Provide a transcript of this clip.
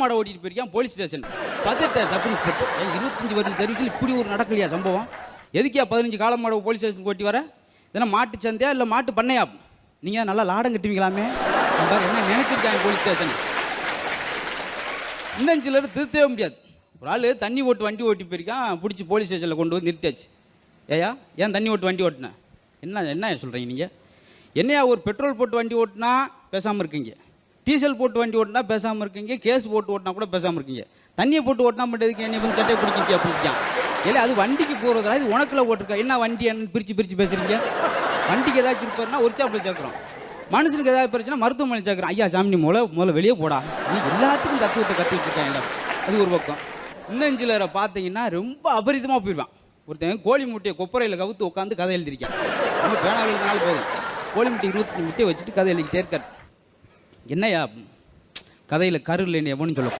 மாட ஓட்டிட்டு போயிருக்கான் போலீஸ் ஸ்டேஷன். பதட்ட சப் இன்ஸ்பெக்டர் 25 வருஷம் சர்வீஸில் இப்படி ஒரு நடக்கலையா சம்பவம்? எதுக்கியா 15 காலம் மாட போலீஸ் ஸ்டேஷனுக்கு ஓட்டி வர? இதெல்லாம் மாட்டு சந்தையா இல்லை மாட்டு பண்ணையா? நீங்கள் நல்லா லாடம் கட்டுவீங்களாமே. என்ன நினைச்சிருக்காங்க போலீஸ் ஸ்டேஷன். இன்னும் சிலர் திருத்தவே முடியாது. ஒரு ஆள் தண்ணி ஓட்டு வண்டி ஓட்டி போயிருக்கான், பிடிச்சி போலீஸ் ஸ்டேஷனில் கொண்டு வந்து நிறுத்தியாச்சு. ஏயா ஏன் தண்ணி ஓட்டு வண்டி ஓட்டினேன்? என்ன சொல்கிறீங்க நீங்கள்? என்னையா ஒரு பெட்ரோல் போட்டு வண்டி ஓட்டினா பேசாமல் இருக்கீங்க, டீசல் போட்டு வண்டி ஓட்டினா பேசாமல் இருக்கீங்க, கேஸ் போட்டு ஓட்டினா கூட பேசாமல் இருக்கீங்க, தண்ணியை போட்டு ஓட்டினா மட்டும் என்னை வந்து சட்டையை பிடிக்கிட்டியா பிடிக்கான்? இல்லை அது வண்டிக்கு போகிறதா, இது உனக்குள்ள ஓட்டிருக்கா? என்ன வண்டி என்ன பிரித்து பேசுகிறீங்க? வண்டிக்கு ஏதாச்சும் இருப்பாருன்னா ஒரு சாப்பில் சேர்க்குறோம், மனுஷனுக்கு ஏதாவது பிரச்சனை மருத்துவமனை சேர்க்குறோம். ஐயா சாமி நீ முதல்ல வெளியே போடா, நீ எல்லாத்துக்கும் தத்துவத்தை கற்றுக்கிட்டு இருக்காங்க. அது ஒரு பக்கம். இன்னும் சிலரை பார்த்தீங்கன்னா ரொம்ப அபரிதமாக போயிடுவான். ஒருத்தன் கோழி முட்டையை கொப்பரையில் கவுத்து உட்காந்து கதை எழுதிருக்கான். நம்ம பேனாவில் எழுதினாலும் போதும், கோழி முட்டை 25 முட்டையை வச்சுட்டு கதை எழுதிக்கிட்டே இருக்கார். என்னையா கதையில் கரு இல்லைன்னு எவனும் சொல்ல